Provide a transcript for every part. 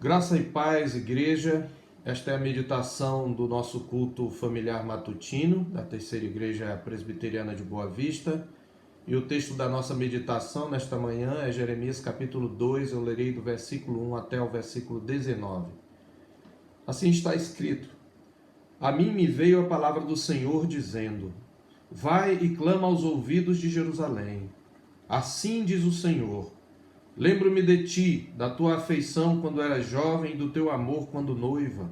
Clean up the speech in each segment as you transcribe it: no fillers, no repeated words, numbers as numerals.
Graça e paz, igreja. Esta é a meditação do nosso culto familiar matutino, da Terceira Igreja Presbiteriana de Boa Vista. E o texto da nossa meditação nesta manhã é Jeremias capítulo 2, eu lerei do versículo 1 até o versículo 19. Assim está escrito: A mim me veio a palavra do Senhor dizendo: Vai e clama aos ouvidos de Jerusalém. Assim diz o Senhor: Lembro-me de ti, da tua afeição quando eras jovem e do teu amor quando noiva,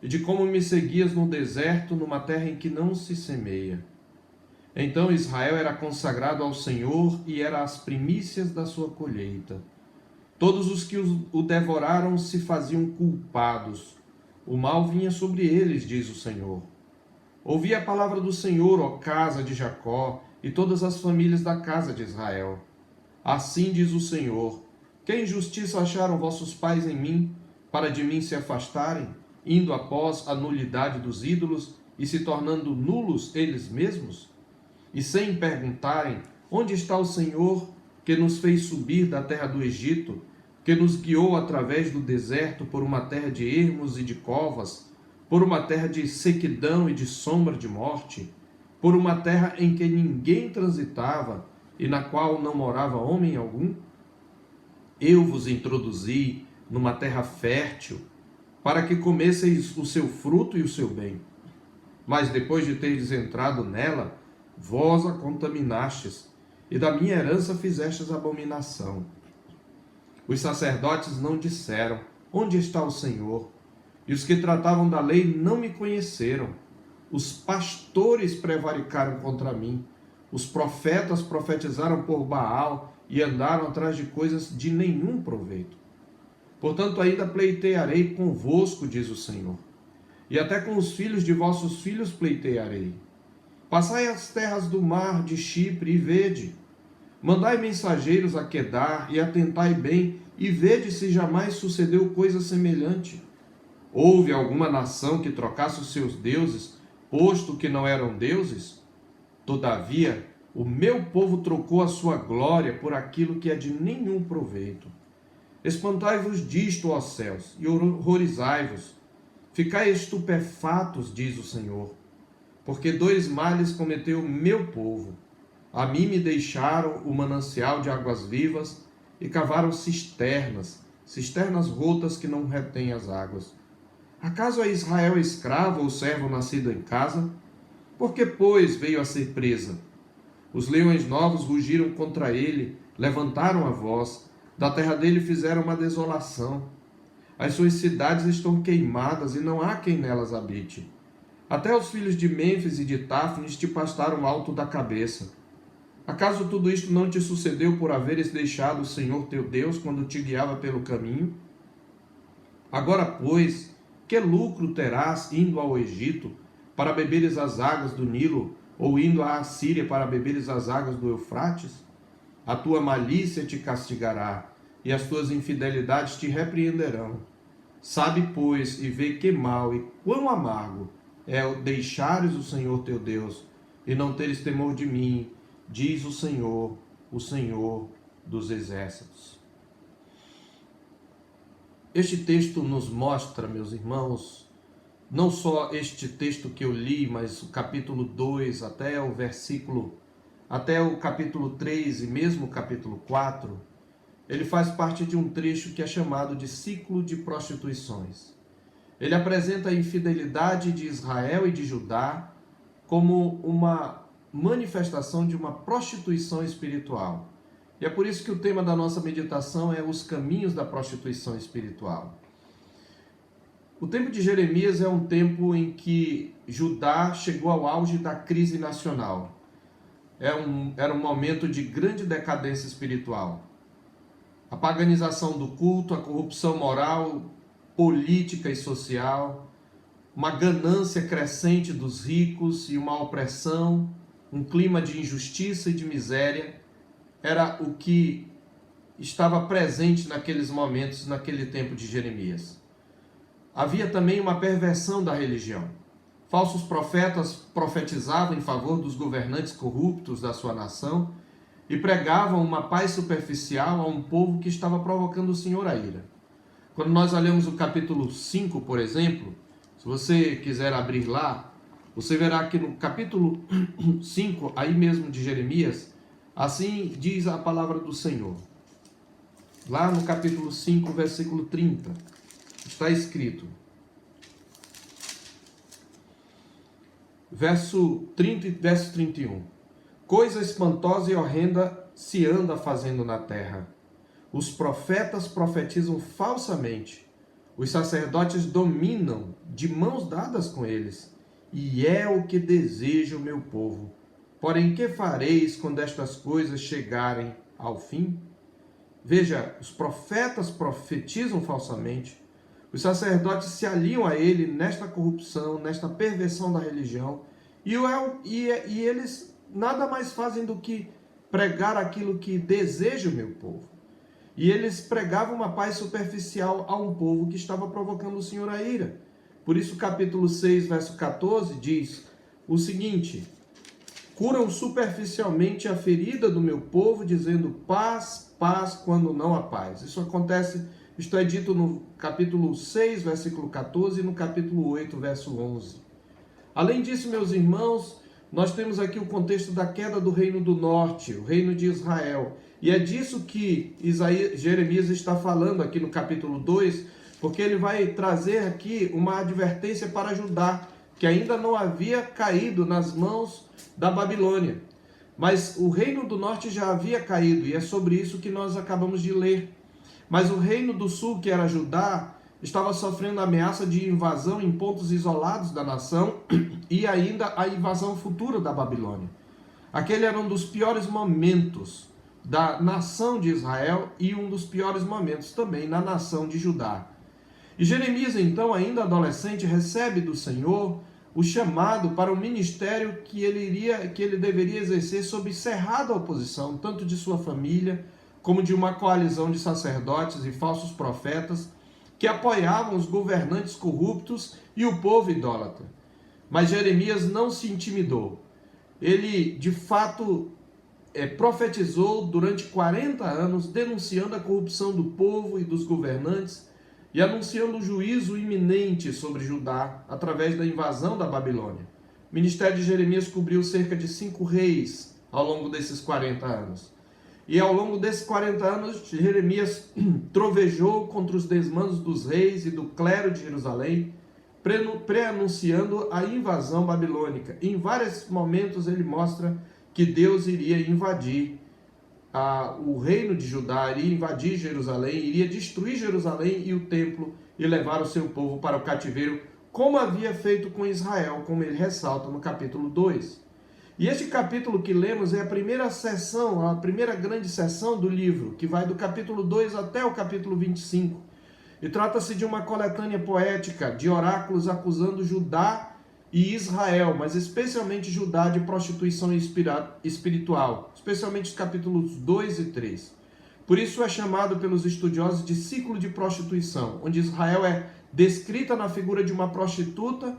e de como me seguias no deserto, numa terra em que não se semeia. Então Israel era consagrado ao Senhor e era as primícias da sua colheita. Todos os que o devoraram se faziam culpados. O mal vinha sobre eles, diz o Senhor. Ouvi a palavra do Senhor, ó casa de Jacó, e todas as famílias da casa de Israel. Assim diz o Senhor: Que injustiça acharam vossos pais em mim, para de mim se afastarem, indo após a nulidade dos ídolos e se tornando nulos eles mesmos? E sem perguntarem: Onde está o Senhor, que nos fez subir da terra do Egito, que nos guiou através do deserto por uma terra de ermos e de covas, por uma terra de sequidão e de sombra de morte, por uma terra em que ninguém transitava, e na qual não morava homem algum? Eu vos introduzi numa terra fértil, para que comesseis o seu fruto e o seu bem. Mas depois de teres entrado nela, vós a contaminastes, e da minha herança fizestes abominação. Os sacerdotes não disseram: Onde está o Senhor? E os que tratavam da lei não me conheceram. Os pastores prevaricaram contra mim. Os profetas profetizaram por Baal e andaram atrás de coisas de nenhum proveito. Portanto, ainda pleitearei convosco, diz o Senhor, e até com os filhos de vossos filhos pleitearei. Passai as terras do mar de Chipre e vede. Mandai mensageiros a Quedar e atentai bem, e vede se jamais sucedeu coisa semelhante. Houve alguma nação que trocasse os seus deuses, posto que não eram deuses? Todavia, o meu povo trocou a sua glória por aquilo que é de nenhum proveito. Espantai-vos disto, ó céus, e horrorizai-vos. Ficai estupefatos, diz o Senhor, porque dois males cometeu o meu povo. A mim me deixaram o manancial de águas vivas e cavaram cisternas rotas que não retêm as águas. Acaso é Israel escravo ou servo nascido em casa? Por que, pois, veio a ser presa? Os leões novos rugiram contra ele, levantaram a voz, da terra dele fizeram uma desolação. As suas cidades estão queimadas e não há quem nelas habite. Até os filhos de Mênfis e de Táfnis te pastaram alto da cabeça. Acaso tudo isto não te sucedeu por haveres deixado o Senhor teu Deus quando te guiava pelo caminho? Agora, pois, que lucro terás indo ao Egito, para beberes as águas do Nilo, ou indo à Assíria para beberes as águas do Eufrates? A tua malícia te castigará, e as tuas infidelidades te repreenderão. Sabe, pois, e vê que mal e quão amargo é o deixares o Senhor teu Deus, e não teres temor de mim, diz o Senhor dos exércitos. Este texto nos mostra, meus irmãos, não só este texto que eu li, mas o capítulo 2 até o capítulo 3 e mesmo o capítulo 4, ele faz parte de um trecho que é chamado de ciclo de prostituições. Ele apresenta a infidelidade de Israel e de Judá como uma manifestação de uma prostituição espiritual. E é por isso que o tema da nossa meditação é os caminhos da prostituição espiritual. O tempo de Jeremias é um tempo em que Judá chegou ao auge da crise nacional. Era um momento de grande decadência espiritual. A paganização do culto, a corrupção moral, política e social, uma ganância crescente dos ricos e uma opressão, um clima de injustiça e de miséria, era o que estava presente naqueles momentos, naquele tempo de Jeremias. Havia também uma perversão da religião. Falsos profetas profetizavam em favor dos governantes corruptos da sua nação e pregavam uma paz superficial a um povo que estava provocando o Senhor a ira. Quando nós olhamos o capítulo 5, por exemplo, se você quiser abrir lá, você verá que no capítulo 5, aí mesmo de Jeremias, assim diz a palavra do Senhor. Lá no capítulo 5, versículo 30, está escrito, verso 30 e verso 31. Coisa espantosa e horrenda se anda fazendo na terra. Os profetas profetizam falsamente. Os sacerdotes dominam de mãos dadas com eles. E é o que deseja o meu povo. Porém, que fareis quando estas coisas chegarem ao fim? Veja, os profetas profetizam falsamente. Os sacerdotes se aliam a ele nesta corrupção, nesta perversão da religião. E eles nada mais fazem do que pregar aquilo que deseja o meu povo. E eles pregavam uma paz superficial a um povo que estava provocando o Senhor a ira. Por isso, capítulo 6, verso 14, diz o seguinte: curam superficialmente a ferida do meu povo, dizendo paz, paz, quando não há paz. Isto é dito no capítulo 6, versículo 14 e no capítulo 8, verso 11. Além disso, meus irmãos, nós temos aqui o contexto da queda do reino do norte, o reino de Israel. E é disso que Jeremias está falando aqui no capítulo 2, porque ele vai trazer aqui uma advertência para Judá, que ainda não havia caído nas mãos da Babilônia. Mas o reino do norte já havia caído, e é sobre isso que nós acabamos de ler. Mas o reino do sul, que era Judá, estava sofrendo ameaça de invasão em pontos isolados da nação e ainda a invasão futura da Babilônia. Aquele era um dos piores momentos da nação de Israel e um dos piores momentos também na nação de Judá. E Jeremias, então, ainda adolescente, recebe do Senhor o chamado para o ministério que ele deveria exercer sob cerrada oposição, tanto de sua família, como de uma coalizão de sacerdotes e falsos profetas que apoiavam os governantes corruptos e o povo idólatra. Mas Jeremias não se intimidou. Ele, de fato, profetizou durante 40 anos, denunciando a corrupção do povo e dos governantes e anunciando o juízo iminente sobre Judá através da invasão da Babilônia. O ministério de Jeremias cobriu cerca de 5 reis ao longo desses 40 anos. E ao longo desses 40 anos, Jeremias trovejou contra os desmandos dos reis e do clero de Jerusalém, pré-anunciando a invasão babilônica. Em vários momentos ele mostra que Deus iria invadir o reino de Judá, iria invadir Jerusalém, iria destruir Jerusalém e o templo e levar o seu povo para o cativeiro, como havia feito com Israel, como ele ressalta no capítulo 2. E este capítulo que lemos é a primeira sessão, a primeira grande sessão do livro, que vai do capítulo 2 até o capítulo 25. E trata-se de uma coletânea poética de oráculos acusando Judá e Israel, mas especialmente Judá de prostituição espiritual, especialmente os capítulos 2 e 3. Por isso é chamado pelos estudiosos de ciclo de prostituição, onde Israel é descrita na figura de uma prostituta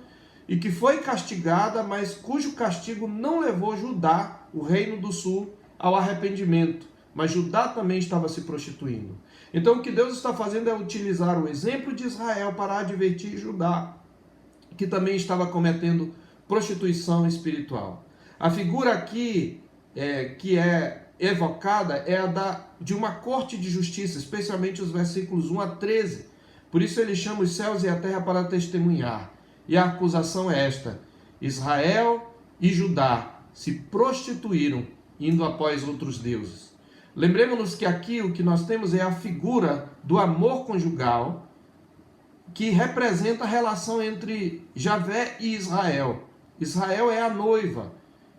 e que foi castigada, mas cujo castigo não levou Judá, o reino do sul, ao arrependimento. Mas Judá também estava se prostituindo. Então o que Deus está fazendo é utilizar o exemplo de Israel para advertir Judá, que também estava cometendo prostituição espiritual. A figura aqui que é evocada é a de uma corte de justiça, especialmente os versículos 1 a 13. Por isso ele chama os céus e a terra para testemunhar. E a acusação é esta: Israel e Judá se prostituíram, indo após outros deuses. Lembremos-nos que aqui o que nós temos é a figura do amor conjugal, que representa a relação entre Javé e Israel. Israel é a noiva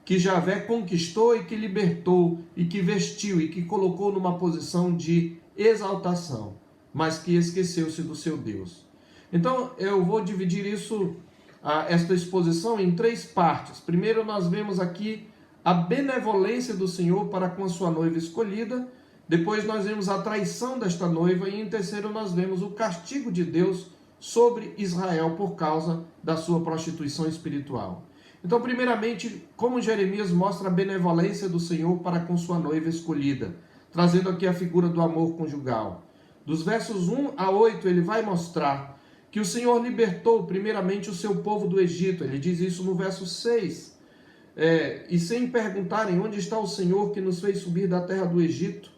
que Javé conquistou e que libertou, e que vestiu, e que colocou numa posição de exaltação, mas que esqueceu-se do seu Deus. Então, eu vou dividir esta exposição em 3 partes. Primeiro, nós vemos aqui a benevolência do Senhor para com a sua noiva escolhida. Depois, nós vemos a traição desta noiva. E em terceiro, nós vemos o castigo de Deus sobre Israel por causa da sua prostituição espiritual. Então, primeiramente, como Jeremias mostra a benevolência do Senhor para com sua noiva escolhida, trazendo aqui a figura do amor conjugal. Dos versos 1 a 8, ele vai mostrar que o Senhor libertou primeiramente o seu povo do Egito. Ele diz isso no verso 6. E sem perguntarem onde está o Senhor que nos fez subir da terra do Egito.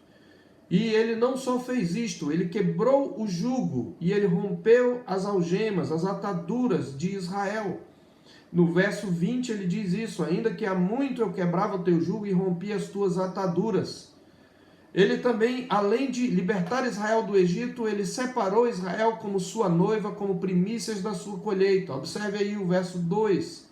E ele não só fez isto, ele quebrou o jugo e ele rompeu as algemas, as ataduras de Israel. No verso 20 ele diz isso: ainda que há muito eu quebrava o teu jugo e rompia as tuas ataduras. Ele também, além de libertar Israel do Egito, ele separou Israel como sua noiva, como primícias da sua colheita. Observe aí o verso 2.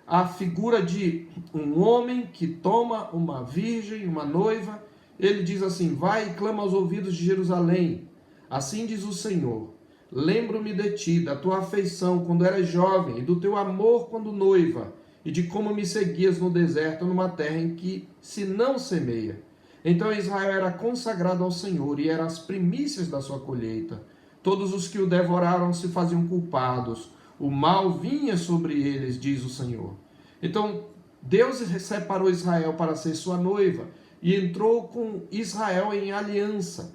A figura de um homem que toma uma virgem, uma noiva. Ele diz assim: vai e clama aos ouvidos de Jerusalém. Assim diz o Senhor: lembro-me de ti, da tua afeição quando eras jovem, e do teu amor quando noiva, e de como me seguias no deserto, numa terra em que se não semeia. Então Israel era consagrado ao Senhor, e eram as primícias da sua colheita. Todos os que o devoraram se faziam culpados. O mal vinha sobre eles, diz o Senhor. Então Deus separou Israel para ser sua noiva, e entrou com Israel em aliança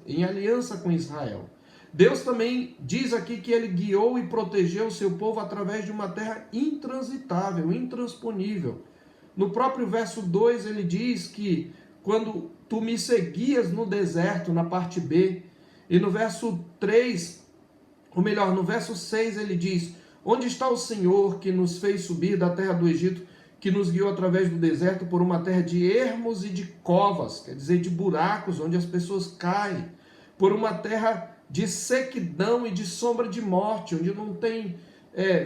com Israel. Deus também diz aqui que ele guiou e protegeu o seu povo através de uma terra intransitável, intransponível. No próprio verso 2 ele diz que quando tu me seguias no deserto, na parte B, e no verso 3, ou melhor, no verso 6 ele diz: onde está o Senhor que nos fez subir da terra do Egito, que nos guiou através do deserto por uma terra de ermos e de covas, quer dizer, de buracos onde as pessoas caem, por uma terra de sequidão e de sombra de morte, onde não tem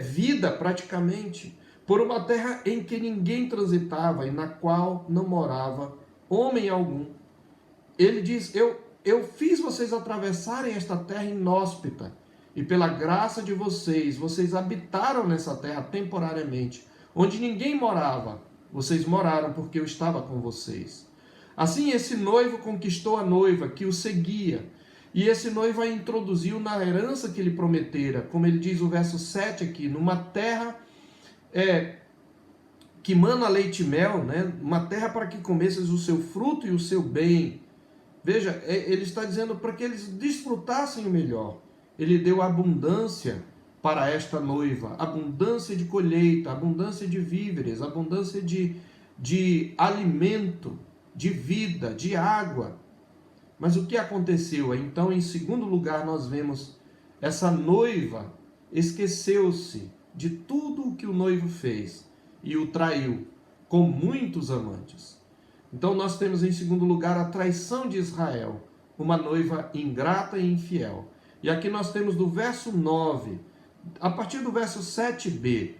vida praticamente, por uma terra em que ninguém transitava e na qual não morava homem algum. Ele diz: eu fiz vocês atravessarem esta terra inóspita, e pela graça de vocês habitaram nessa terra temporariamente. Onde ninguém morava, vocês moraram porque eu estava com vocês. Assim, esse noivo conquistou a noiva que o seguia, e esse noivo a introduziu na herança que ele prometera, como ele diz o verso 7 aqui, numa terra que mana leite e mel, né? Uma terra para que comesses o seu fruto e o seu bem. Veja, ele está dizendo para que eles desfrutassem o melhor. Ele deu abundância para esta noiva, abundância de colheita, abundância de víveres, abundância de alimento, de vida, de água. Mas o que aconteceu? Então, em segundo lugar, nós vemos essa noiva esqueceu-se de tudo o que o noivo fez e o traiu com muitos amantes. Então, nós temos em segundo lugar a traição de Israel, uma noiva ingrata e infiel. E aqui nós temos do verso 9, a partir do verso 7b,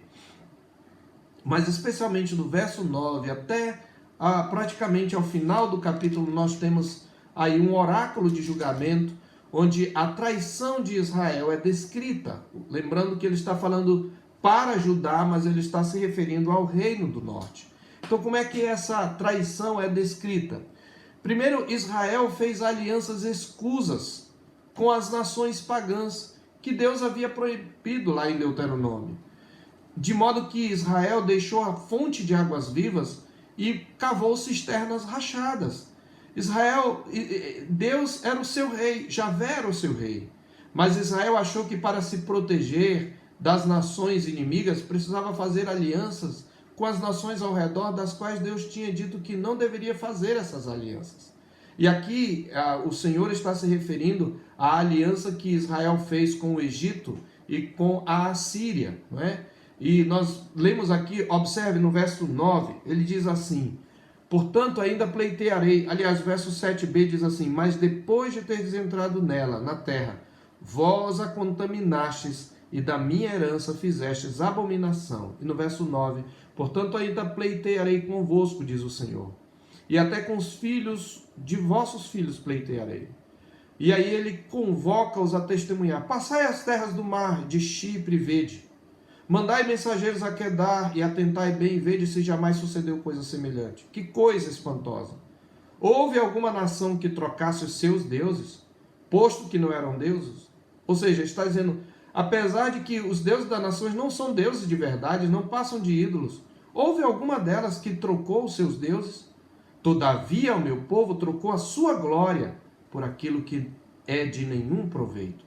mas especialmente do verso 9 até praticamente ao final do capítulo, nós temos aí um oráculo de julgamento, onde a traição de Israel é descrita. Lembrando que ele está falando para Judá, mas ele está se referindo ao reino do norte. Então, como é que essa traição é descrita? Primeiro, Israel fez alianças escusas com as nações pagãs, que Deus havia proibido lá em Deuteronômio. De modo que Israel deixou a fonte de águas vivas e cavou cisternas rachadas. Deus era o seu rei, Javé era o seu rei. Mas Israel achou que para se proteger das nações inimigas, precisava fazer alianças com as nações ao redor, das quais Deus tinha dito que não deveria fazer essas alianças. E aqui o Senhor está se referindo à aliança que Israel fez com o Egito e com a Assíria, não é? E nós lemos aqui, observe no verso 9, ele diz assim: portanto ainda pleitearei, aliás, verso 7b diz assim: mas depois de teres entrado nela, na terra, vós a contaminastes e da minha herança fizestes abominação. E no verso 9, portanto ainda pleitearei convosco, diz o Senhor, e até com os filhos de vossos filhos pleitearei. E aí ele convoca-os a testemunhar: passai as terras do mar de Chipre e vede. Mandai mensageiros a Quedar e atentai bem e vede se jamais sucedeu coisa semelhante. Que coisa espantosa! Houve alguma nação que trocasse os seus deuses, posto que não eram deuses? Ou seja, está dizendo, apesar de que os deuses das nações não são deuses de verdade, não passam de ídolos, houve alguma delas que trocou os seus deuses? Todavia o meu povo trocou a sua glória por aquilo que é de nenhum proveito.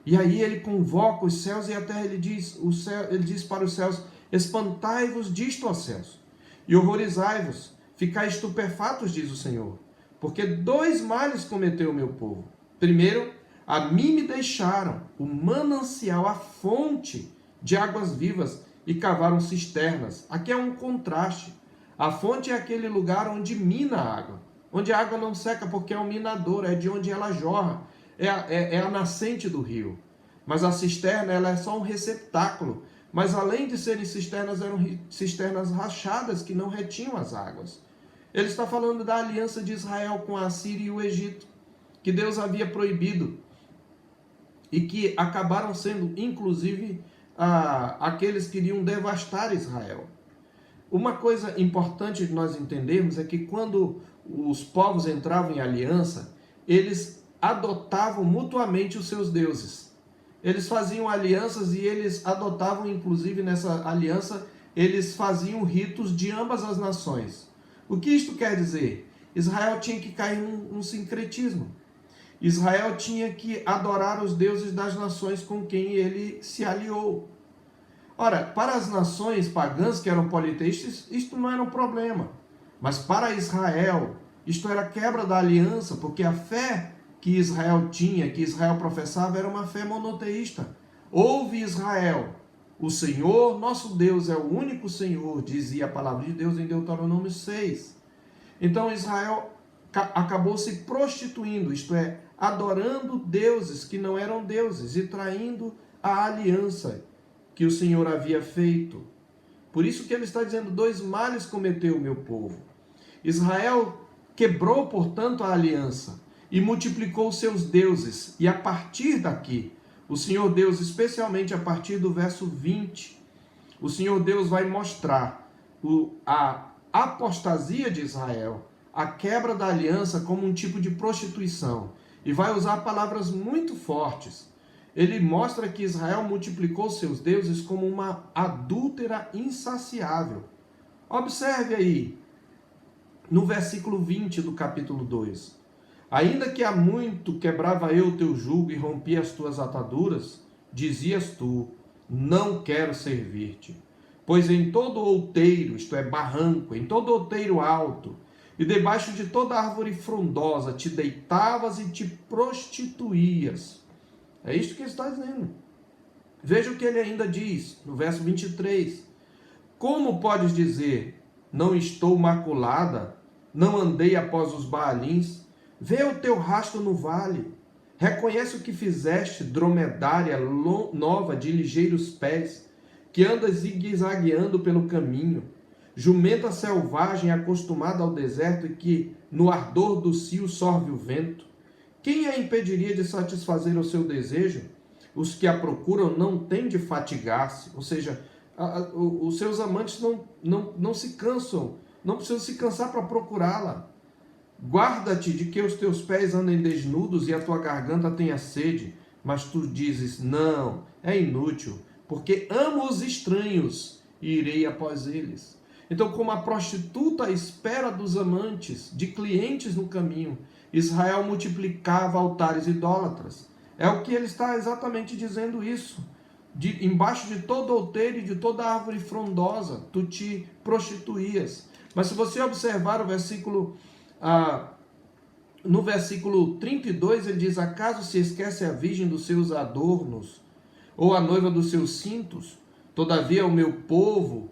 E aí ele convoca os céus e a terra, ele diz para os céus: espantai-vos disto, ó céus, e horrorizai-vos, ficai estupefatos, diz o Senhor, porque 2 males cometeu o meu povo. Primeiro, a mim me deixaram o manancial, a fonte de águas vivas, e cavaram cisternas. Aqui é um contraste. A fonte é aquele lugar onde mina a água, onde a água não seca, porque é um minador, é de onde ela jorra, é a nascente do rio. Mas a cisterna, ela é só um receptáculo. Mas além de serem cisternas, eram cisternas rachadas que não retinham as águas. Ele está falando da aliança de Israel com a Assíria e o Egito, que Deus havia proibido, e que acabaram sendo, inclusive, aqueles que iriam devastar Israel. Uma coisa importante de nós entendermos é que quando os povos entravam em aliança, eles adotavam mutuamente os seus deuses. Eles faziam alianças e eles adotavam, inclusive nessa aliança, eles faziam ritos de ambas as nações. O que isto quer dizer? Israel tinha que cair num sincretismo. Israel tinha que adorar os deuses das nações com quem ele se aliou. Ora, para as nações pagãs que eram politeístas, isto não era um problema. Mas para Israel, isto era quebra da aliança, porque a fé que Israel tinha, que Israel professava, era uma fé monoteísta. Ouve, Israel, o Senhor, nosso Deus, é o único Senhor, dizia a palavra de Deus em Deuteronômio 6. Então Israel acabou se prostituindo, isto é, adorando deuses que não eram deuses e traindo a aliança que o Senhor havia feito. Por isso que ele está dizendo: 2 males cometeu o meu povo. Israel quebrou, portanto, a aliança e multiplicou seus deuses. E a partir daqui, o Senhor Deus, especialmente a partir do verso 20, o Senhor Deus vai mostrar a apostasia de Israel, a quebra da aliança como um tipo de prostituição. E vai usar palavras muito fortes. Ele mostra que Israel multiplicou seus deuses como uma adúltera insaciável. Observe aí, no versículo 20 do capítulo 2. Ainda que há muito quebrava eu o teu jugo e rompia as tuas ataduras, dizias tu: não quero servir-te. Pois em todo outeiro, isto é, barranco, em todo outeiro alto, e debaixo de toda árvore frondosa, te deitavas e te prostituías. É isto que ele está dizendo. Veja o que ele ainda diz, no verso 23. Como podes dizer: não estou maculada, não andei após os Baalins? Vê o teu rastro no vale. Reconhece o que fizeste, dromedária nova de ligeiros pés, que andas zigue-zagueando pelo caminho, jumenta selvagem acostumada ao deserto e que no ardor do cio sorve o vento. Quem a impediria de satisfazer o seu desejo? Os que a procuram não têm de fatigar-se, ou seja, os seus amantes não se cansam, não precisam se cansar para procurá-la. Guarda-te de que os teus pés andem desnudos e a tua garganta tenha sede, mas tu dizes: não, é inútil, porque amo os estranhos e irei após eles. Então, como a prostituta à espera dos amantes, de clientes no caminho, Israel multiplicava altares idólatras. É o que ele está exatamente dizendo isso. Embaixo de todo outeiro e de toda árvore frondosa, tu te prostituías. Mas se você observar o versículo, no versículo 32, ele diz: acaso se esquece a virgem dos seus adornos, ou a noiva dos seus cintos? Todavia o meu povo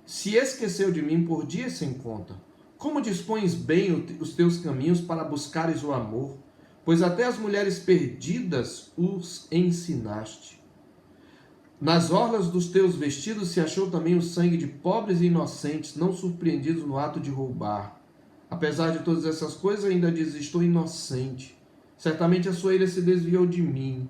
se esqueceu de mim por dias sem conta. Como dispões bem os teus caminhos para buscares o amor? Pois até as mulheres perdidas os ensinaste. Nas orlas dos teus vestidos se achou também o sangue de pobres e inocentes, não surpreendidos no ato de roubar. Apesar de todas essas coisas, ainda diz: estou inocente. Certamente a sua ira se desviou de mim.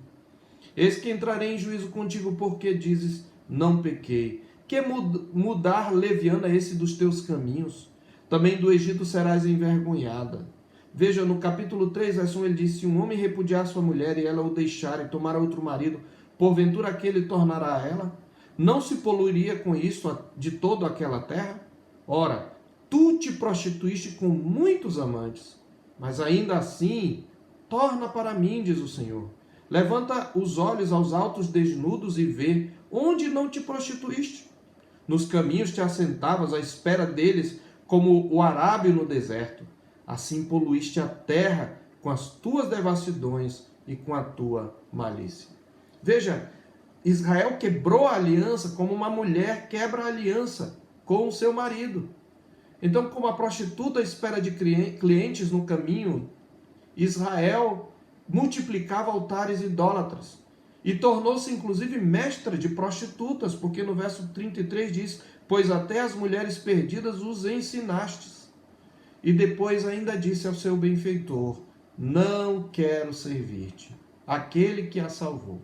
Eis que entrarei em juízo contigo, porque dizes: não pequei. Que mudar leviana esse dos teus caminhos? Também do Egito serás envergonhada. Veja, no capítulo 3, verso 1, ele diz: se um homem repudiar sua mulher e ela o deixar e tomar outro marido, porventura aquele tornará a ela? Não se poluiria com isso de toda aquela terra? Ora, tu te prostituíste com muitos amantes, mas ainda assim Torna para mim, diz o Senhor. Levanta os olhos aos altos desnudos e vê onde não te prostituíste. Nos caminhos te assentavas à espera deles, como o arábio no deserto. Assim poluíste a terra com as tuas devassidões e com a tua malícia. Veja, Israel quebrou a aliança como uma mulher quebra a aliança com o seu marido. Então, como a prostituta à espera de clientes no caminho, Israel multiplicava altares idólatras e tornou-se inclusive mestra de prostitutas, porque no verso 33 diz: pois até as mulheres perdidas os ensinastes. E depois ainda disse ao seu benfeitor: não quero servir-te, aquele que a salvou.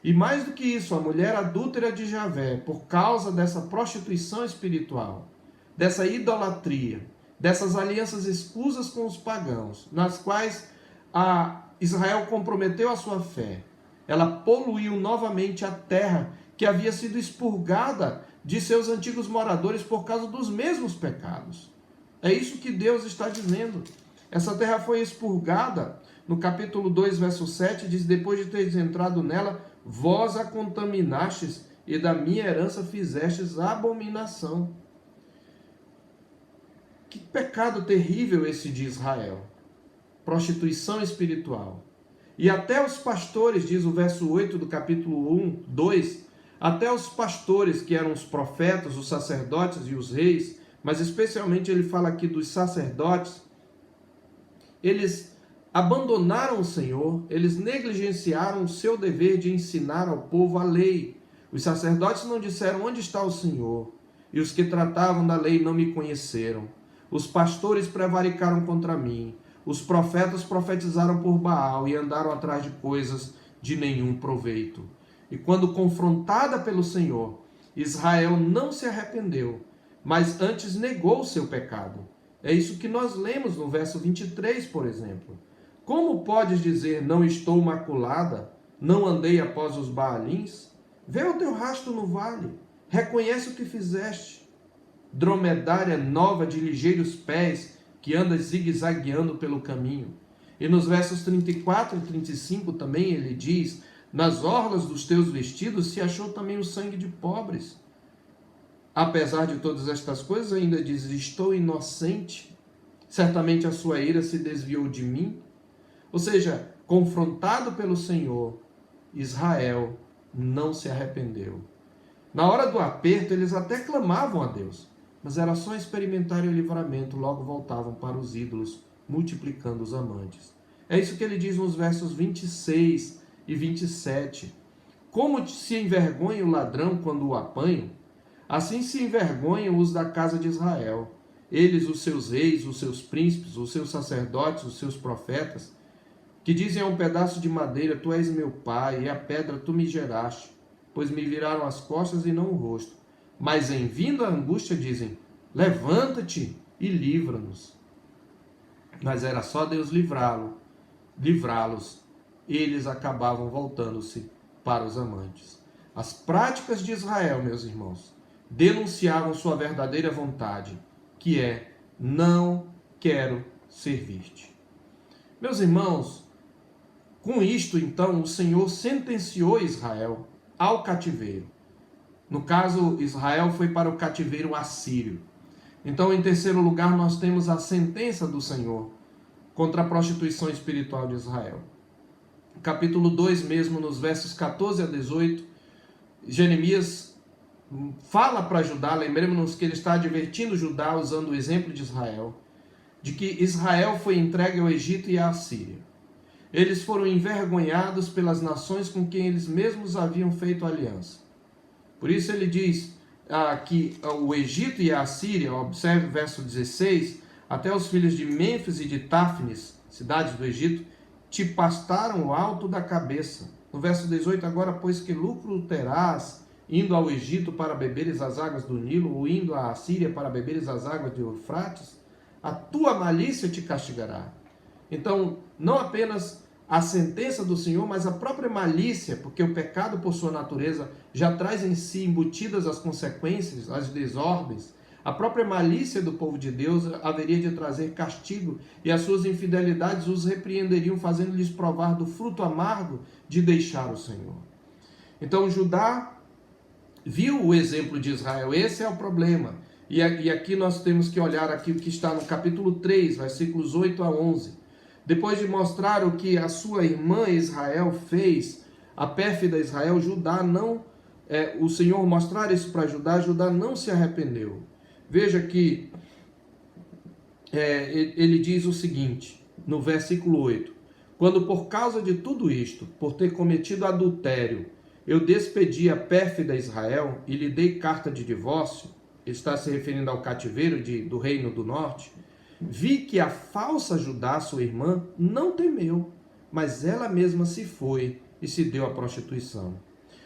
E mais do que isso, a mulher adúltera de Javé, por causa dessa prostituição espiritual, dessa idolatria, dessas alianças escusas com os pagãos, nas quais Israel comprometeu a sua fé, ela poluiu novamente a terra que havia sido expurgada de seus antigos moradores por causa dos mesmos pecados. É isso que Deus está dizendo. Essa terra foi expurgada. No capítulo 2, verso 7, diz: depois de teres entrado nela, vós a contaminastes e da minha herança fizestes abominação. Que pecado terrível esse de Israel. Prostituição espiritual. E até os pastores, diz o verso 8 do capítulo 2, até os pastores, que eram os profetas, os sacerdotes e os reis, mas especialmente ele fala aqui dos sacerdotes, eles abandonaram o Senhor, eles negligenciaram o seu dever de ensinar ao povo a lei. Os sacerdotes não disseram onde está o Senhor, e os que tratavam da lei não me conheceram. Os pastores prevaricaram contra mim, os profetas profetizaram por Baal e andaram atrás de coisas de nenhum proveito. E quando confrontada pelo Senhor, Israel não se arrependeu, mas antes negou o seu pecado. É isso que nós lemos no verso 23, por exemplo. Como podes dizer, não estou maculada, não andei após os Baalins? Vê o teu rastro no vale, reconhece o que fizeste. Dromedária nova de ligeiros pés, que anda zigue-zagueando pelo caminho. E nos versos 34 e 35 também ele diz: nas orlas dos teus vestidos se achou também o sangue de pobres. Apesar de todas estas coisas, ainda diz: estou inocente, certamente a sua ira se desviou de mim. Ou seja, confrontado pelo Senhor, Israel não se arrependeu. Na hora do aperto, eles até clamavam a Deus, mas era só experimentarem o livramento, logo voltavam para os ídolos, multiplicando os amantes. É isso que ele diz nos versos 26 e 27. Como se envergonha o ladrão quando o apanham, assim se envergonham os da casa de Israel. Eles, os seus reis, os seus príncipes, os seus sacerdotes, os seus profetas, que dizem a um pedaço de madeira: tu és meu pai, e a pedra tu me geraste, pois me viraram as costas e não o rosto. Mas em vindo a angústia dizem: levanta-te e livra-nos. Mas era só Deus livrá-los. Eles acabavam voltando-se para os amantes. As práticas de Israel, meus irmãos, denunciavam sua verdadeira vontade, que é: não quero servir-te. Meus irmãos, com isto, então, o Senhor sentenciou Israel ao cativeiro. No caso, Israel foi para o cativeiro assírio. Então, em terceiro lugar, nós temos a sentença do Senhor contra a prostituição espiritual de Israel. Capítulo 2 mesmo, nos versos 14 a 18, Jeremias fala para Judá, lembremos-nos que ele está advertindo Judá, usando o exemplo de Israel, de que Israel foi entregue ao Egito e à Assíria. Eles foram envergonhados pelas nações com quem eles mesmos haviam feito aliança. Por isso ele diz que o Egito e a Assíria, observe o verso 16, até os filhos de Mênfis e de Táfnis, cidades do Egito, te pastaram o alto da cabeça. No verso 18, agora, pois que lucro terás, indo ao Egito para beberes as águas do Nilo, ou indo à Assíria para beberes as águas de Eufrates, a tua malícia te castigará. Então, não apenas a sentença do Senhor, mas a própria malícia, porque o pecado, por sua natureza, já traz em si embutidas as consequências, as desordens, A própria malícia do povo de Deus haveria de trazer castigo, e as suas infidelidades os repreenderiam, fazendo-lhes provar do fruto amargo de deixar o Senhor. Então Judá viu o exemplo de Israel, esse é o problema. E aqui nós temos que olhar aqui o que está no capítulo 3, versículos 8 a 11. Depois de mostrar o que a sua irmã Israel fez, a pérfida Israel, Judá não, o Senhor mostrar isso para Judá, Judá não se arrependeu. Veja que ele diz o seguinte, no versículo 8: quando por causa de tudo isto, por ter cometido adultério, eu despedi a pérfida Israel e lhe dei carta de divórcio, está se referindo ao cativeiro do reino do norte, vi que a falsa Judá, sua irmã, não temeu, mas ela mesma se foi e se deu à prostituição.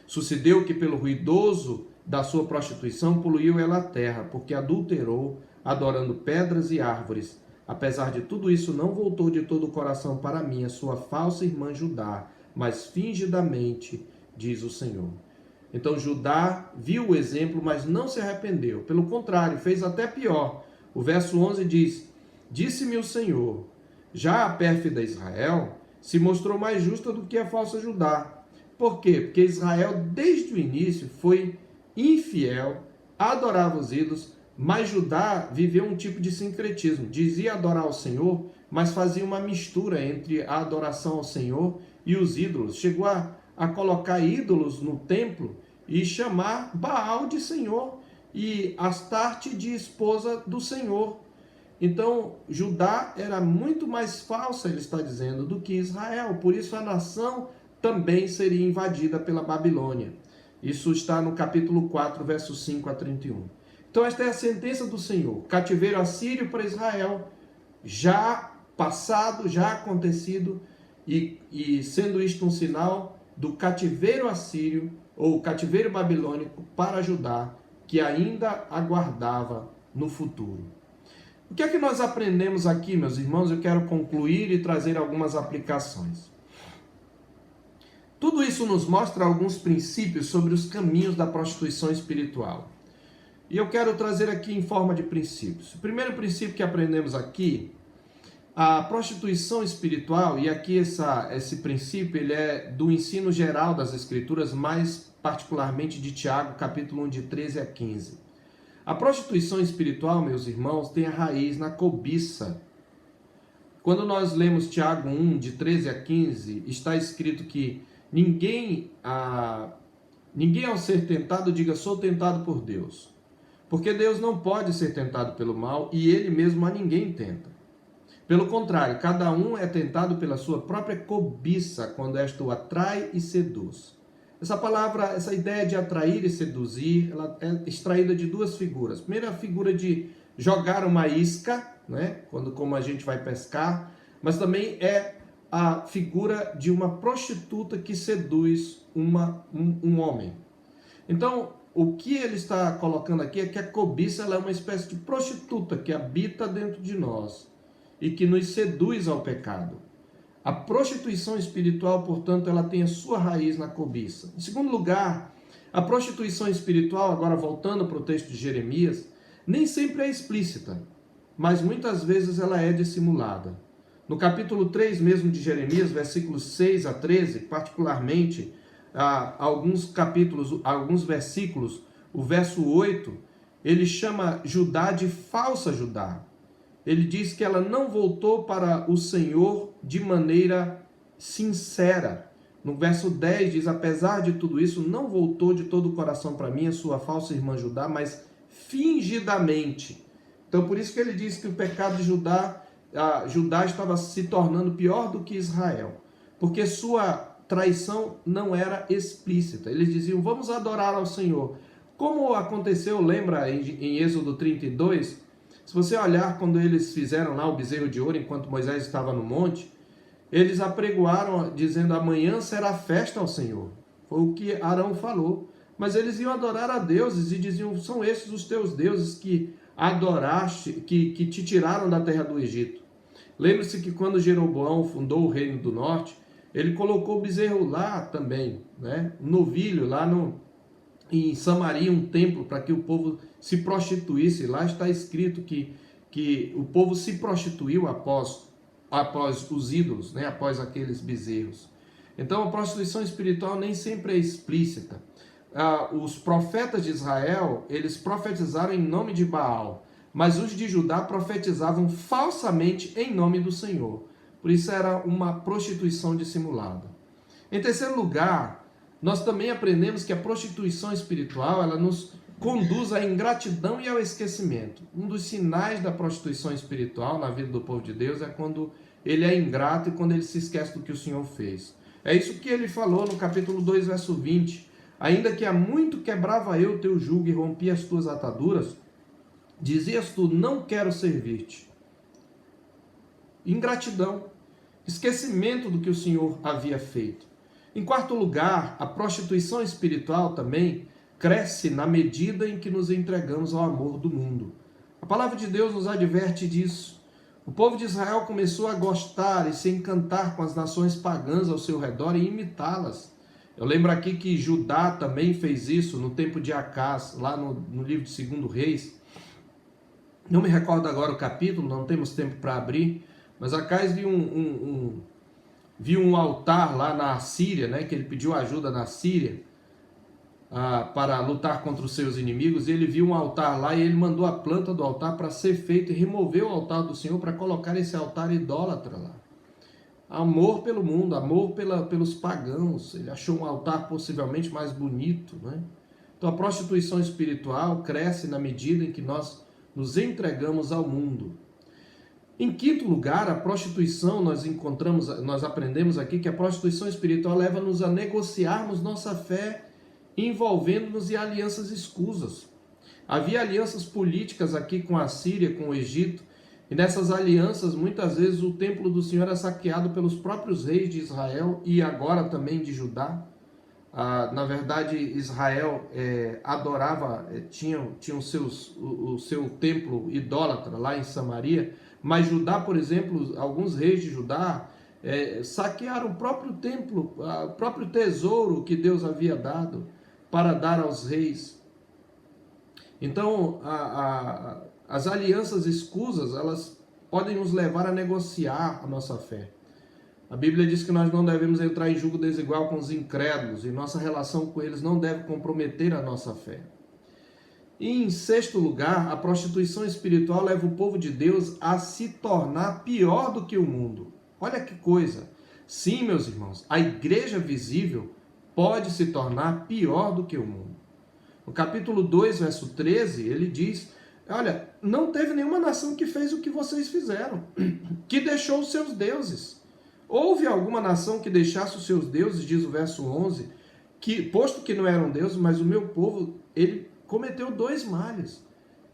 Sucedeu que pelo ruidoso da sua prostituição poluiu ela a terra, porque adulterou, adorando pedras e árvores. Apesar de tudo isso, não voltou de todo o coração para mim, a sua falsa irmã Judá, mas fingidamente, diz o Senhor. Então Judá viu o exemplo, mas não se arrependeu. Pelo contrário, fez até pior. O verso 11 diz: disse-me o Senhor, já a pérfida Israel se mostrou mais justa do que a falsa Judá. Por quê? Porque Israel, desde o início, foi infiel, adorava os ídolos, mas Judá viveu um tipo de sincretismo. Dizia adorar ao Senhor, mas fazia uma mistura entre a adoração ao Senhor e os ídolos. Chegou a colocar ídolos no templo e chamar Baal de Senhor e Astarte de esposa do Senhor. Então, Judá era muito mais falsa, ele está dizendo, do que Israel. Por isso a nação também seria invadida pela Babilônia. Isso está no capítulo 4, versos 5 a 31. Então esta é a sentença do Senhor. Cativeiro assírio para Israel, já passado, já acontecido, e sendo isto um sinal do cativeiro assírio, ou cativeiro babilônico para Judá, que ainda aguardava no futuro. O que é que nós aprendemos aqui, meus irmãos? Eu quero concluir e trazer algumas aplicações. Tudo isso nos mostra alguns princípios sobre os caminhos da prostituição espiritual. E eu quero trazer aqui em forma de princípios. O primeiro princípio que aprendemos aqui, a prostituição espiritual, e aqui esse princípio ele é do ensino geral das Escrituras, mais particularmente de Tiago, capítulo 1, de 13 a 15. A prostituição espiritual, meus irmãos, tem a raiz na cobiça. Quando nós lemos Tiago 1, de 13 a 15, está escrito que ninguém ao ser tentado diga sou tentado por Deus. Porque Deus não pode ser tentado pelo mal e ele mesmo a ninguém tenta. Pelo contrário, cada um é tentado pela sua própria cobiça, quando esta o atrai e seduz. Essa palavra, essa ideia de atrair e seduzir, ela é extraída de duas figuras. Primeiro, a figura de jogar uma isca, né? Como a gente vai pescar, mas também é a figura de uma prostituta que seduz um homem. Então, o que ele está colocando aqui é que a cobiça ela é uma espécie de prostituta que habita dentro de nós e que nos seduz ao pecado. A prostituição espiritual, portanto, ela tem a sua raiz na cobiça. Em segundo lugar, a prostituição espiritual, agora voltando para o texto de Jeremias, nem sempre é explícita, mas muitas vezes ela é dissimulada. No capítulo 3 mesmo de Jeremias, versículos 6 a 13, particularmente, alguns versículos, o verso 8, ele chama Judá de falsa Judá. Ele diz que ela não voltou para o Senhor de maneira sincera. No verso 10 diz, apesar de tudo isso, não voltou de todo o coração para mim, a sua falsa irmã Judá, mas fingidamente. Então por isso que ele diz que o pecado de Judá estava se tornando pior do que Israel. Porque sua traição não era explícita. Eles diziam, vamos adorar ao Senhor. Como aconteceu, lembra em Êxodo 32, se você olhar quando eles fizeram lá o bezerro de ouro, enquanto Moisés estava no monte, eles apregoaram dizendo, amanhã será festa ao Senhor. Foi o que Arão falou. Mas eles iam adorar a deuses e diziam, são esses os teus deuses que adoraste, que te tiraram da terra do Egito. Lembre-se que quando Jeroboão fundou o reino do norte, ele colocou o bezerro lá também, né? Um novilho lá em Samaria um templo para que o povo se prostituísse. Lá está escrito que o povo se prostituiu após os ídolos, né? Após aqueles bezerros. Então a prostituição espiritual nem sempre é explícita. Os profetas de Israel, eles profetizaram em nome de Baal, mas os de Judá profetizavam falsamente em nome do Senhor. Por isso era uma prostituição dissimulada. Em terceiro lugar, nós também aprendemos que a prostituição espiritual, ela nos conduz à ingratidão e ao esquecimento. Um dos sinais da prostituição espiritual na vida do povo de Deus é quando ele é ingrato e quando ele se esquece do que o Senhor fez. É isso que ele falou no capítulo 2, verso 20. Ainda que há muito quebrava eu o teu jugo e rompia as tuas ataduras, dizias tu, não quero servir-te. Ingratidão, esquecimento do que o Senhor havia feito. Em quarto lugar, a prostituição espiritual também cresce na medida em que nos entregamos ao amor do mundo. A palavra de Deus nos adverte disso. O povo de Israel começou a gostar e se encantar com as nações pagãs ao seu redor e imitá-las. Eu lembro aqui que Judá também fez isso no tempo de Acás, lá no livro de 2 Reis. Não me recordo agora o capítulo, não temos tempo para abrir, mas Acás viu um altar lá na Síria, né, que ele pediu ajuda na Síria para lutar contra os seus inimigos, e ele viu um altar lá e ele mandou a planta do altar para ser feito e removeu o altar do Senhor para colocar esse altar idólatra lá. Amor pelo mundo, amor pelos pagãos. Ele achou um altar possivelmente mais bonito, né? Então a prostituição espiritual cresce na medida em que nós nos entregamos ao mundo. Em quinto lugar, a prostituição, nós aprendemos aqui que a prostituição espiritual leva-nos a negociarmos nossa fé, envolvendo-nos em alianças escusas. Havia alianças políticas aqui com a Síria, com o Egito, e nessas alianças, muitas vezes, o templo do Senhor era saqueado pelos próprios reis de Israel e agora também de Judá. Na verdade, Israel adorava, tinha o seu templo idólatra lá em Samaria, mas Judá, por exemplo, alguns reis de Judá saquearam o próprio templo, o próprio tesouro que Deus havia dado para dar aos reis. Então, as alianças escusas, elas podem nos levar a negociar a nossa fé. A Bíblia diz que nós não devemos entrar em julgo desigual com os incrédulos e nossa relação com eles não deve comprometer a nossa fé. E em sexto lugar, a prostituição espiritual leva o povo de Deus a se tornar pior do que o mundo. Olha que coisa! Sim, meus irmãos, a igreja visível pode se tornar pior do que o mundo. No capítulo 2, verso 13, ele diz: olha, não teve nenhuma nação que fez o que vocês fizeram, que deixou os seus deuses. Houve alguma nação que deixasse os seus deuses, diz o verso 11, posto que não eram deuses, mas o meu povo, ele cometeu 2 males.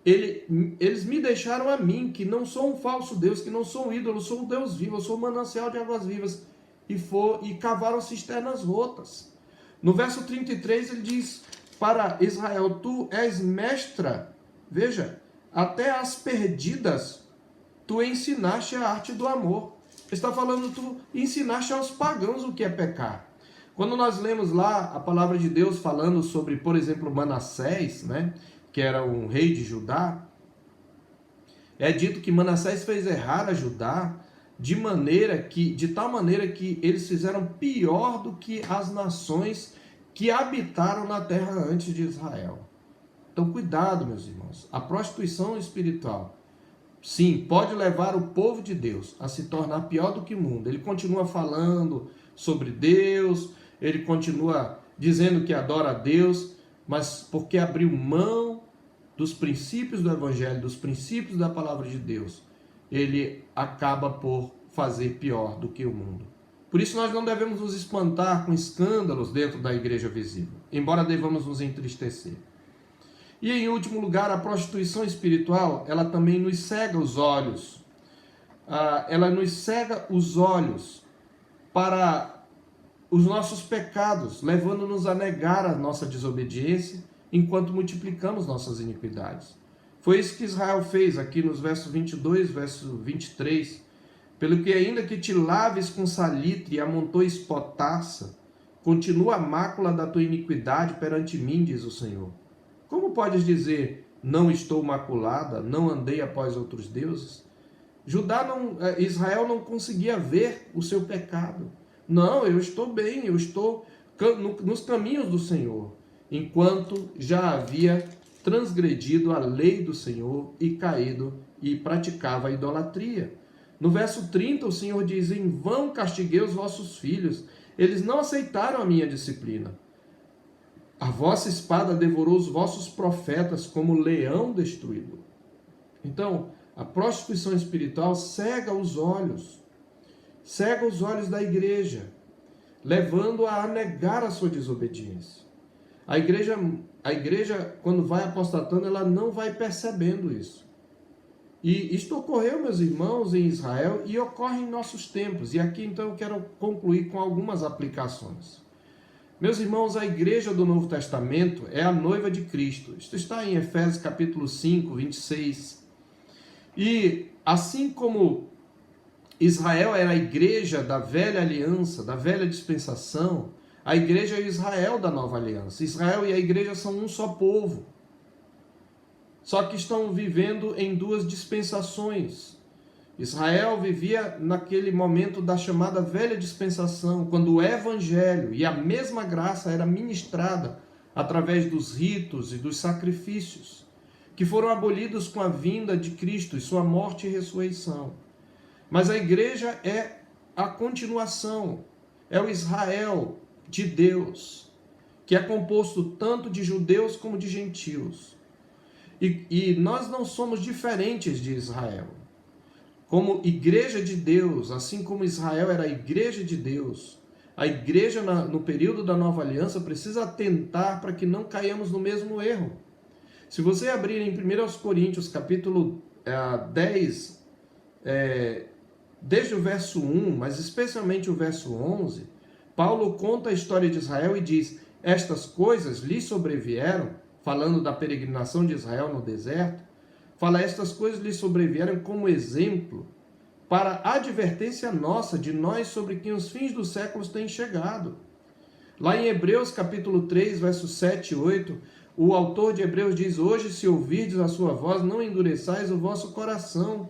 Eles me deixaram a mim, que não sou um falso Deus, que não sou um ídolo, sou um Deus vivo, eu sou um manancial de águas vivas, e cavaram cisternas rotas. No verso 33 ele diz para Israel: tu és mestra, veja, até as perdidas tu ensinaste a arte do amor. Está falando, tu ensinaste aos pagãos o que é pecar. Quando nós lemos lá a palavra de Deus falando sobre, por exemplo, Manassés, né, que era um rei de Judá, é dito que Manassés fez errar a Judá de tal maneira que eles fizeram pior do que as nações que habitaram na terra antes de Israel. Então, cuidado, meus irmãos. A prostituição espiritual, sim, pode levar o povo de Deus a se tornar pior do que o mundo. Ele continua falando sobre Deus, ele continua dizendo que adora a Deus, mas porque abriu mão dos princípios do Evangelho, dos princípios da palavra de Deus, ele acaba por fazer pior do que o mundo. Por isso nós não devemos nos espantar com escândalos dentro da igreja visível, embora devamos nos entristecer. E em último lugar, a prostituição espiritual, ela também nos cega os olhos. Ela nos cega os olhos para os nossos pecados, levando-nos a negar a nossa desobediência, enquanto multiplicamos nossas iniquidades. Foi isso que Israel fez aqui nos versos 22, verso 23. Pelo que ainda que te laves com salitre e amontoes potassa, Continua a mácula da tua iniquidade perante mim, diz o Senhor. Como podes dizer, não estou maculada, não andei após outros deuses? Israel não conseguia ver o seu pecado. Não, eu estou bem, eu estou nos caminhos do Senhor, enquanto já havia transgredido a lei do Senhor e caído e praticava a idolatria. No verso 30, o Senhor diz, em vão castiguei os vossos filhos, eles não aceitaram a minha disciplina. A vossa espada devorou os vossos profetas como leão destruído. Então, a prostituição espiritual cega os olhos da igreja, levando-a a negar a sua desobediência. A igreja, quando vai apostatando, ela não vai percebendo isso. E isto ocorreu, meus irmãos, em Israel e ocorre em nossos tempos. E aqui, então, eu quero concluir com algumas aplicações. Meus irmãos, a igreja do Novo Testamento é a noiva de Cristo. Isto está em Efésios capítulo 5, 26. E assim como Israel era a igreja da velha aliança, da velha dispensação, a igreja é Israel da nova aliança. Israel e a igreja são um só povo. Só que estão vivendo em duas dispensações. Israel vivia naquele momento da chamada velha dispensação, quando o evangelho e a mesma graça era ministrada através dos ritos e dos sacrifícios, que foram abolidos com a vinda de Cristo e sua morte e ressurreição. Mas a igreja é a continuação, é o Israel de Deus, que é composto tanto de judeus como de gentios. E nós não somos diferentes de Israel. Como igreja de Deus, assim como Israel era a igreja de Deus, a igreja no período da nova aliança precisa atentar para que não caiamos no mesmo erro. Se você abrir em 1 Coríntios capítulo 10, desde o verso 1, mas especialmente o verso 11, Paulo conta a história de Israel e diz, estas coisas lhe sobrevieram, falando da peregrinação de Israel no deserto, fala, estas coisas lhe sobrevieram como exemplo para a advertência nossa, de nós sobre quem os fins dos séculos têm chegado. Lá em Hebreus capítulo 3, versos 7 e 8, o autor de Hebreus diz, hoje se ouvirdes a sua voz, não endureçais o vosso coração,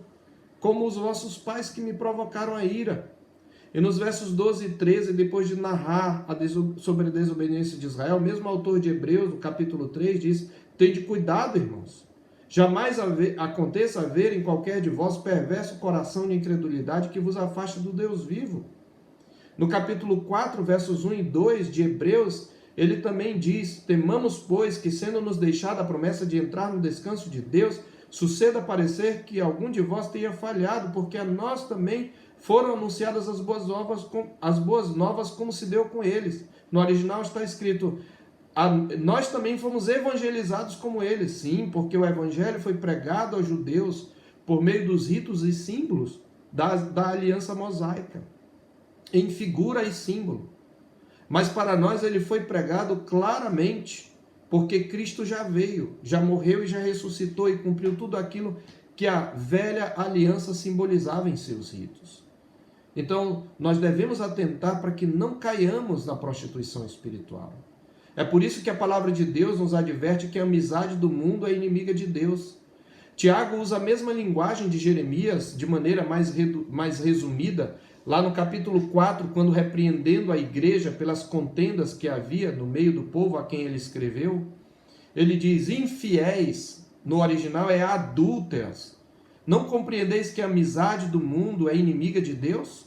como os vossos pais que me provocaram a ira. E nos versos 12 e 13, depois de narrar sobre a desobediência de Israel, o mesmo autor de Hebreus, no capítulo 3, diz, tende cuidado, irmãos, jamais aconteça haver em qualquer de vós perverso coração de incredulidade que vos afaste do Deus vivo. No capítulo 4, versos 1 e 2 de Hebreus, ele também diz, temamos, pois, que sendo-nos deixada a promessa de entrar no descanso de Deus, suceda parecer que algum de vós tenha falhado, porque a nós também foram anunciadas as boas novas como se deu com eles. No original está escrito, nós também fomos evangelizados como eles. Sim, porque o evangelho foi pregado aos judeus por meio dos ritos e símbolos da aliança mosaica, em figura e símbolo. Mas para nós ele foi pregado claramente, porque Cristo já veio, já morreu e já ressuscitou e cumpriu tudo aquilo que a velha aliança simbolizava em seus ritos. Então, nós devemos atentar para que não caiamos na prostituição espiritual. É por isso que a palavra de Deus nos adverte que a amizade do mundo é inimiga de Deus. Tiago usa a mesma linguagem de Jeremias, de maneira mais resumida, lá no capítulo 4, quando repreendendo a igreja pelas contendas que havia no meio do povo a quem ele escreveu, ele diz, infiéis, no original é adúlteras. Não compreendeis que a amizade do mundo é inimiga de Deus?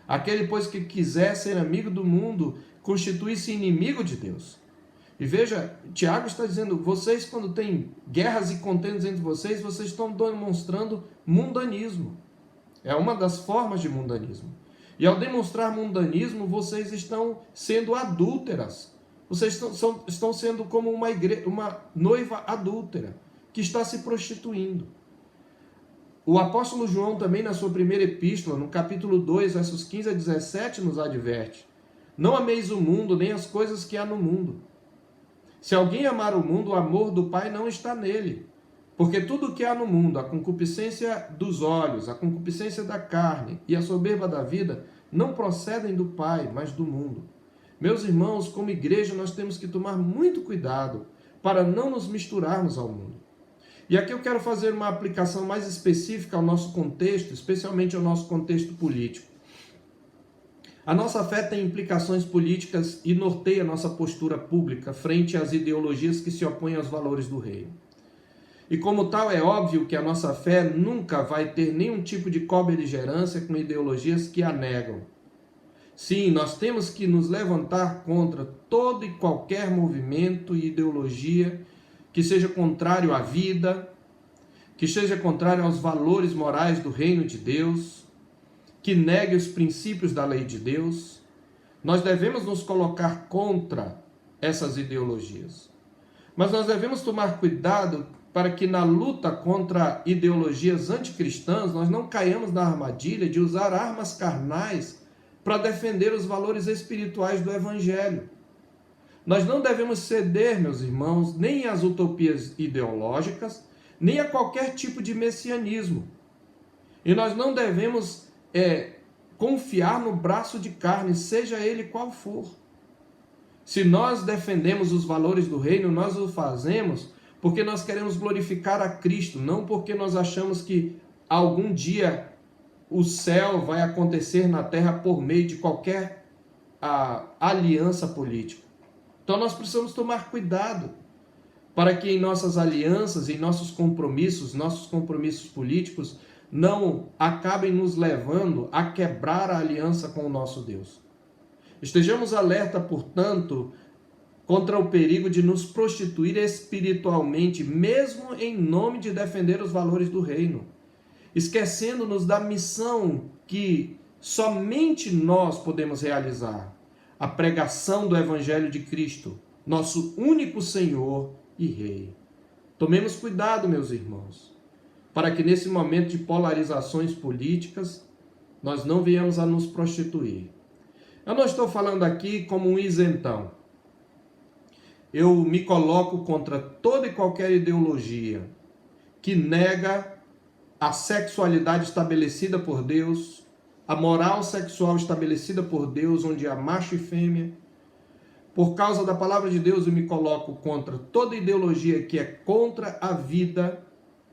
Aquele, pois, que quiser ser amigo do mundo, constitui-se inimigo de Deus. E veja, Tiago está dizendo, vocês quando têm guerras e contendas entre vocês, vocês estão demonstrando mundanismo. É uma das formas de mundanismo. E ao demonstrar mundanismo, vocês estão sendo adúlteras. Vocês estão sendo como uma noiva adúltera, que está se prostituindo. O apóstolo João também, na sua primeira epístola, no capítulo 2, versos 15 a 17, nos adverte. Não ameis o mundo, nem as coisas que há no mundo. Se alguém amar o mundo, o amor do Pai não está nele. Porque tudo o que há no mundo, a concupiscência dos olhos, a concupiscência da carne e a soberba da vida, não procedem do Pai, mas do mundo. Meus irmãos, como igreja, nós temos que tomar muito cuidado para não nos misturarmos ao mundo. E aqui eu quero fazer uma aplicação mais específica ao nosso contexto, especialmente ao nosso contexto político. A nossa fé tem implicações políticas e norteia nossa postura pública frente às ideologias que se opõem aos valores do reino. E como tal, é óbvio que a nossa fé nunca vai ter nenhum tipo de cobeligerância com ideologias que a negam. Sim, nós temos que nos levantar contra todo e qualquer movimento e ideologia que seja contrário à vida, que seja contrário aos valores morais do reino de Deus, que negue os princípios da lei de Deus. Nós devemos nos colocar contra essas ideologias. Mas nós devemos tomar cuidado para que na luta contra ideologias anticristãs nós não caiamos na armadilha de usar armas carnais para defender os valores espirituais do Evangelho. Nós não devemos ceder, meus irmãos, nem às utopias ideológicas, nem a qualquer tipo de messianismo. E nós não devemos confiar no braço de carne, seja ele qual for. Se nós defendemos os valores do reino, nós o fazemos porque nós queremos glorificar a Cristo, não porque nós achamos que algum dia o céu vai acontecer na terra por meio de qualquer aliança política. Então nós precisamos tomar cuidado para que em nossas alianças, em nossos compromissos políticos, não acabem nos levando a quebrar a aliança com o nosso Deus. Estejamos alerta, portanto, contra o perigo de nos prostituir espiritualmente, mesmo em nome de defender os valores do reino, esquecendo-nos da missão que somente nós podemos realizar, a pregação do Evangelho de Cristo, nosso único Senhor e Rei. Tomemos cuidado, meus irmãos, para que nesse momento de polarizações políticas, nós não venhamos a nos prostituir. Eu não estou falando aqui como um isentão. Eu me coloco contra toda e qualquer ideologia que nega a sexualidade estabelecida por Deus, a moral sexual estabelecida por Deus, onde há macho e fêmea. Por causa da palavra de Deus, eu me coloco contra toda ideologia que é contra a vida,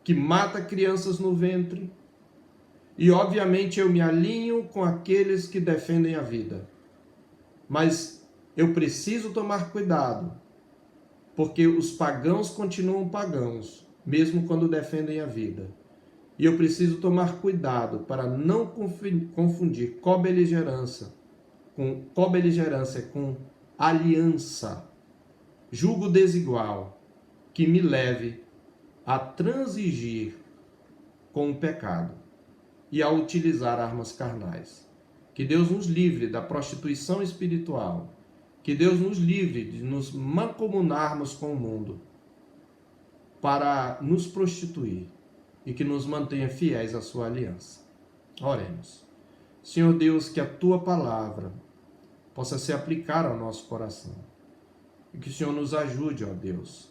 que mata crianças no ventre. E, obviamente, eu me alinho com aqueles que defendem a vida. Mas eu preciso tomar cuidado, porque os pagãos continuam pagãos, mesmo quando defendem a vida. E eu preciso tomar cuidado para não confundir cobeligerância com aliança, julgo desigual, que me leve a transigir com o pecado e a utilizar armas carnais. Que Deus nos livre da prostituição espiritual. Que Deus nos livre de nos mancomunarmos com o mundo para nos prostituir e que nos mantenha fiéis à sua aliança. Oremos. Senhor Deus, que a tua palavra possa se aplicar ao nosso coração e que o Senhor nos ajude, ó Deus.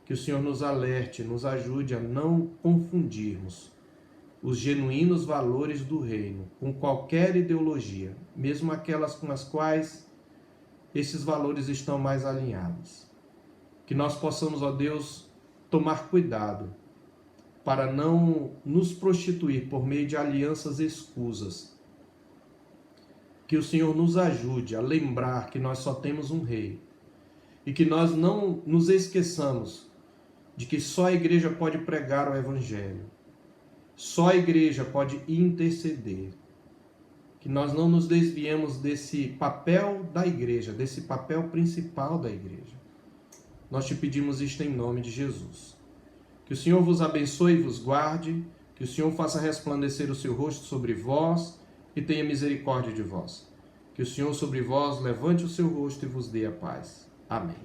Que o Senhor nos alerte, nos ajude a não confundirmos os genuínos valores do reino com qualquer ideologia, mesmo aquelas com as quais esses valores estão mais alinhados. Que nós possamos, ó Deus, tomar cuidado para não nos prostituir por meio de alianças escusas. Que o Senhor nos ajude a lembrar que nós só temos um Rei e que nós não nos esqueçamos de que só a igreja pode pregar o Evangelho, só a igreja pode interceder. Que nós não nos desviemos desse papel da igreja, desse papel principal da igreja. Nós te pedimos isto em nome de Jesus. Que o Senhor vos abençoe e vos guarde, que o Senhor faça resplandecer o seu rosto sobre vós e tenha misericórdia de vós. Que o Senhor sobre vós levante o seu rosto e vos dê a paz. Amém.